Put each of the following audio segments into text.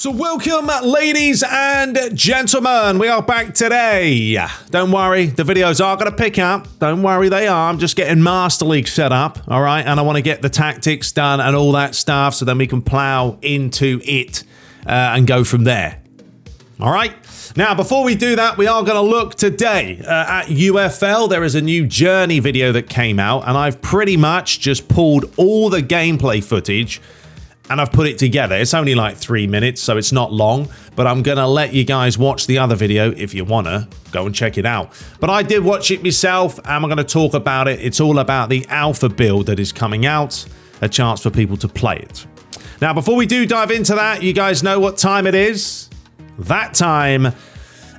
So welcome, ladies and gentlemen. We are back today. Don't worry, the videos are going to pick up. Don't worry, they are. I'm just getting Master League set up, all right? And I want to get the tactics done and all that stuff so then we can plow into it and go from there. All right? Now, before we do that, we are going to look today at UFL. There is a new Journey video that came out, and I've pretty much just pulled all the gameplay footage and I've put it together. It's only like 3 minutes, so it's not long, but I'm going to let you guys watch the other video if you want to. Go and check it out. But I did watch it myself, and I'm going to talk about it. It's all about the alpha build that is coming out, a chance for people to play it. Now, before we do dive into that, you guys know what time it is. That time,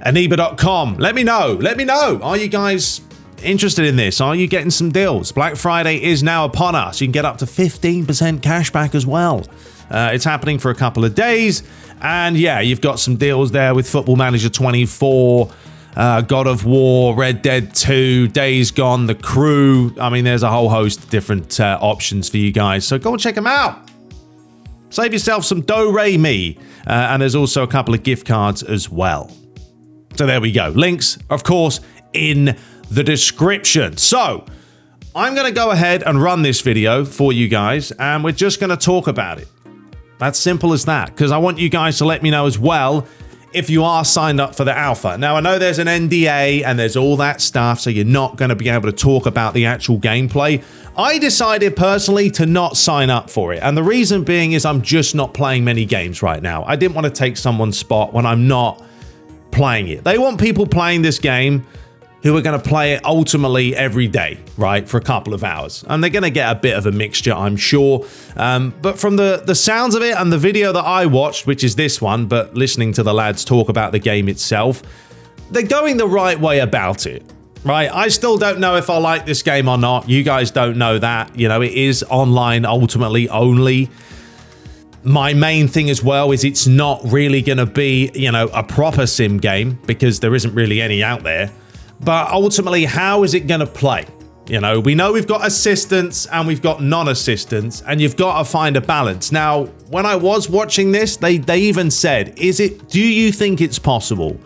Aniba.com. Let me know. Let me know. Are you guys interested in this? Are you getting some deals? Black Friday is now upon us. You can get up to 15% cash back as well. It's happening for a couple of days. And yeah, you've got some deals there with Football Manager 24, God of War, Red Dead 2, Days Gone, The Crew. I mean, there's a whole host of different options for you guys. So go and check them out. Save yourself some Do-Re-Mi. And there's also a couple of gift cards as well. So there we go. Links, of course, in the description. So I'm going to go ahead and run this video for you guys, and we're just going to talk about it. That's simple as that, because I want you guys to let me know as well if you are signed up for the alpha. Now, I know there's an NDA and there's all that stuff, so you're not going to be able to talk about the actual gameplay. I decided personally to not sign up for it, and the reason being is I'm just not playing many games right now. I didn't want to take someone's spot when I'm not playing it. They want people playing this game who are going to play it ultimately every day, right, for a couple of hours. And they're going to get a bit of a mixture, I'm sure. But from the sounds of it and the video that I watched, which is this one, but listening to the lads talk about the game itself, they're going the right way about it, right? I still don't know if I like this game or not. You guys don't know that. You know, it is online ultimately only. My main thing as well is it's not really going to be, you know, a proper sim game because there isn't really any out there. But ultimately, how is it going to play? You know, we know we've got assistance and we've got non-assistance, and you've got to find a balance. Now, when I was watching this, they even said, do you think it's possible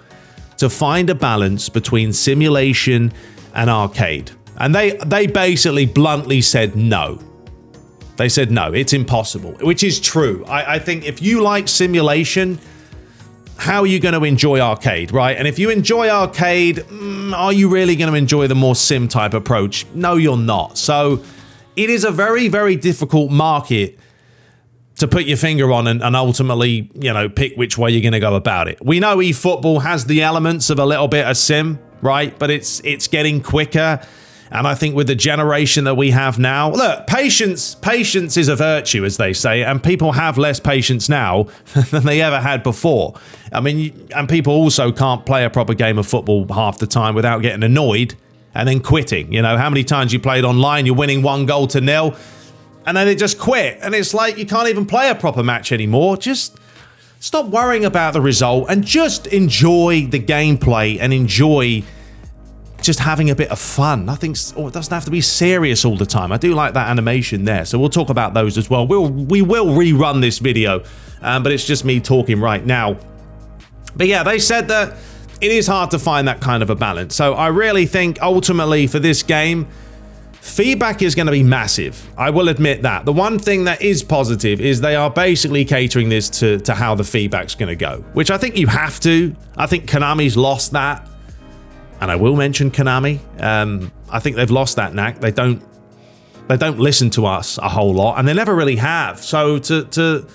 to find a balance between simulation and arcade? And they basically bluntly said no. They said no, it's impossible, which is true. I think if you like simulation, how are you going to enjoy arcade, right? And if you enjoy arcade, are you really going to enjoy the more sim type approach? No, you're not. So it is a very, very difficult market to put your finger on and ultimately, you know, pick which way you're going to go about it. We know eFootball has the elements of a little bit of sim, right? But it's getting quicker. And I think with the generation that we have now, look, patience is a virtue, as they say, and people have less patience now than they ever had before. I mean, and people also can't play a proper game of football half the time without getting annoyed and then quitting. You know, how many times you played online, you're winning 1-0, and then they just quit. And it's like you can't even play a proper match anymore. Just stop worrying about the result and just enjoy the gameplay and enjoy just having a bit of fun. It doesn't have to be serious all the time. I do like that animation there, so we'll talk about those as well. We will rerun this video, but it's just me talking right now. But yeah, they said that it is hard to find that kind of a balance. So I really think ultimately for this game, feedback is going to be massive. I will admit that. The one thing that is positive is they are basically catering this to how the feedback's going to go, which I think you have to. I think Konami's lost that. And I will mention Konami. I think they've lost that knack. They don't listen to us a whole lot, and they never really have. So to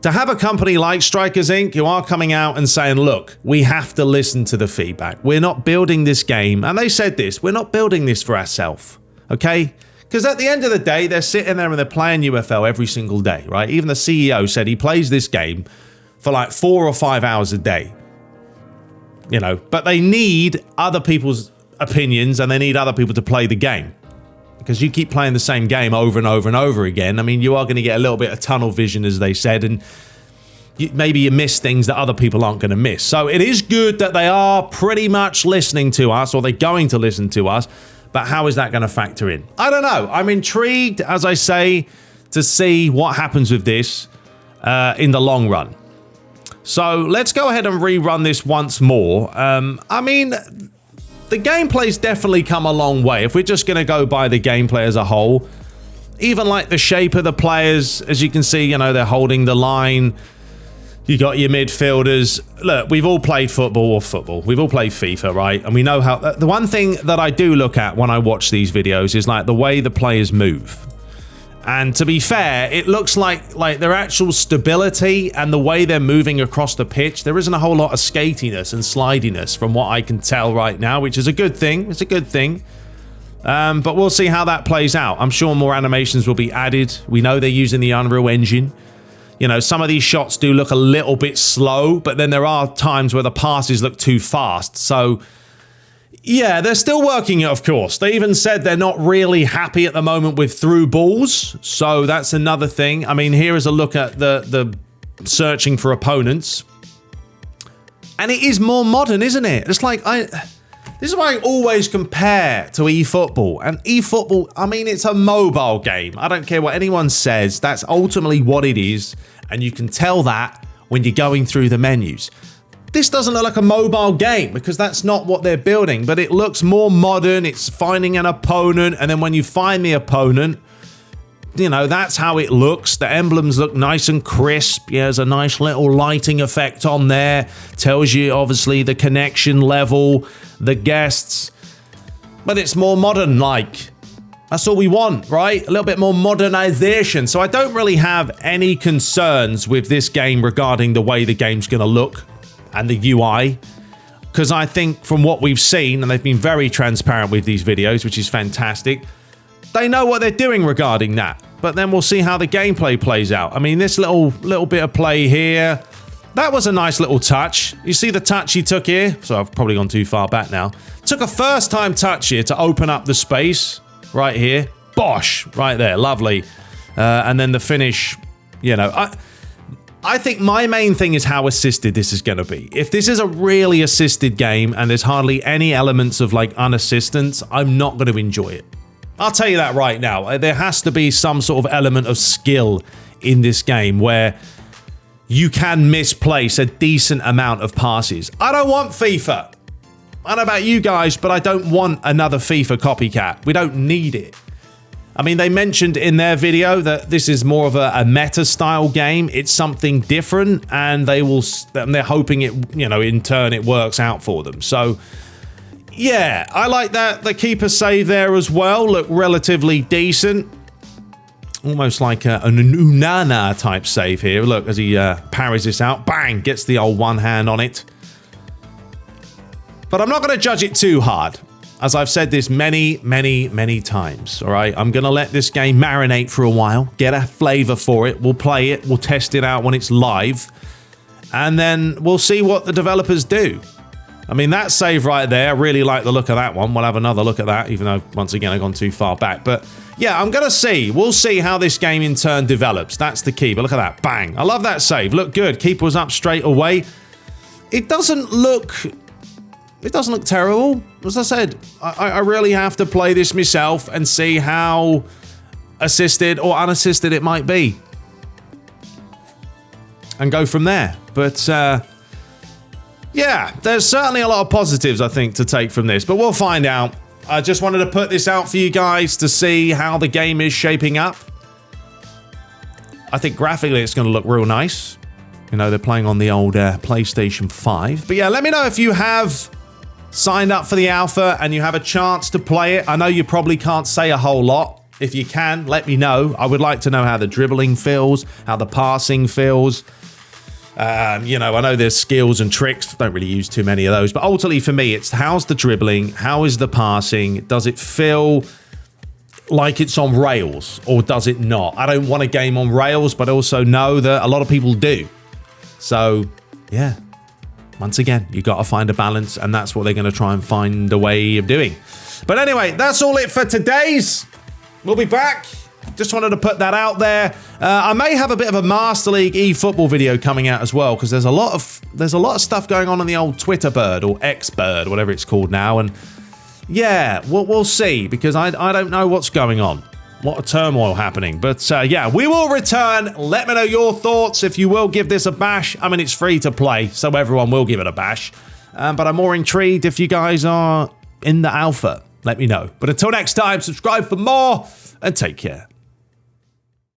have a company like Strikers Inc. who are coming out and saying, look, we have to listen to the feedback. We're not building this game. And they said this, we're not building this for ourselves. Okay? Because at the end of the day, they're sitting there and they're playing UFL every single day, right? Even the CEO said he plays this game for like 4 or 5 hours a day. You know, but they need other people's opinions and they need other people to play the game, because you keep playing the same game over and over and over again. I mean, you are going to get a little bit of tunnel vision, as they said, and maybe you miss things that other people aren't going to miss. So it is good that they are pretty much listening to us, or they're going to listen to us, but how is that going to factor in? I don't know. I'm intrigued, as I say, to see what happens with this in the long run. So let's go ahead and rerun this once more. I mean, the gameplay's definitely come a long way. If we're just going to go by the gameplay as a whole, even like the shape of the players, as you can see, you know, they're holding the line. You got your midfielders. Look, we've all played football. We've all played FIFA, right? And we know how... The one thing that I do look at when I watch these videos is like the way the players move. And to be fair, it looks like their actual stability and the way they're moving across the pitch, there isn't a whole lot of skatiness and slidiness from what I can tell right now, which is a good thing. It's a good thing. But we'll see how that plays out. I'm sure more animations will be added. We know they're using the Unreal Engine. You know, some of these shots do look a little bit slow, but then there are times where the passes look too fast. So, yeah, they're still working it, of course. They even said they're not really happy at the moment with through balls. So that's another thing. I mean, here is a look at the searching for opponents. And it is more modern, isn't it? It's like, this is why I always compare to eFootball. And eFootball, I mean, it's a mobile game. I don't care what anyone says. That's ultimately what it is. And you can tell that when you're going through the menus. This doesn't look like a mobile game because that's not what they're building. But it looks more modern. It's finding an opponent. And then when you find the opponent, you know, that's how it looks. The emblems look nice and crisp. Yeah, there's a nice little lighting effect on there. Tells you, obviously, the connection level, the guests. But it's more modern, like. That's all we want, right? A little bit more modernization. So I don't really have any concerns with this game regarding the way the game's going to look and the UI. Because I think from what we've seen, and they've been very transparent with these videos, which is fantastic, they know what they're doing regarding that. But then we'll see how the gameplay plays out. I mean, this little bit of play here, that was a nice little touch. You see the touch he took here? So I've probably gone too far back now. Took a first time touch here to open up the space right here. Bosh, right there, lovely. And then the finish, you know, I think my main thing is how assisted this is going to be. If this is a really assisted game and there's hardly any elements of like unassistance, I'm not going to enjoy it. I'll tell you that right now. There has to be some sort of element of skill in this game where you can misplace a decent amount of passes. I don't want FIFA. I don't know about you guys, but I don't want another FIFA copycat. We don't need it. I mean, they mentioned in their video that this is more of a meta-style game. It's something different, and they're hoping it, you know, in turn it works out for them. So, yeah, I like that. The keeper save there as well look relatively decent. Almost like an Unana type save here. Look, as he parries this out, bang, gets the old one hand on it. But I'm not going to judge it too hard. As I've said this many, many, many times, all right? I'm going to let this game marinate for a while, get a flavor for it. We'll play it. We'll test it out when it's live. And then we'll see what the developers do. I mean, that save right there, I really like the look of that one. We'll have another look at that, even though, once again, I've gone too far back. But, yeah, I'm going to see. We'll see how this game in turn develops. That's the key. But look at that. Bang. I love that save. Look good. Keeper was up straight away. It doesn't look terrible. As I said, I really have to play this myself and see how assisted or unassisted it might be. And go from there. But, yeah, there's certainly a lot of positives, I think, to take from this. But we'll find out. I just wanted to put this out for you guys to see how the game is shaping up. I think graphically it's going to look real nice. You know, they're playing on the old PlayStation 5. But yeah, let me know if you have signed up for the alpha and you have a chance to play it. I know you probably can't say a whole lot. If you can, let me know. I would like to know how the dribbling feels, how the passing feels. You know, I know there's skills and tricks. Don't really use too many of those. But ultimately for me, it's how's the dribbling? How is the passing? Does it feel like it's on rails or does it not? I don't want a game on rails, but I also know that a lot of people do. So, yeah. Once again, you got to find a balance, and that's what they're going to try and find a way of doing. But anyway, that's all it for today's. We'll be back. Just wanted to put that out there. I may have a bit of a Master League eFootball video coming out as well, because there's a lot of stuff going on the old Twitter bird or X bird, whatever it's called now. And yeah, we'll see, because I don't know what's going on. lot of turmoil happening. But yeah, we will return. Let me know your thoughts if you will give this a bash. I mean, it's free to play, so everyone will give it a bash. But I'm more intrigued if you guys are in the alpha. Let me know. But until next time, subscribe for more and take care.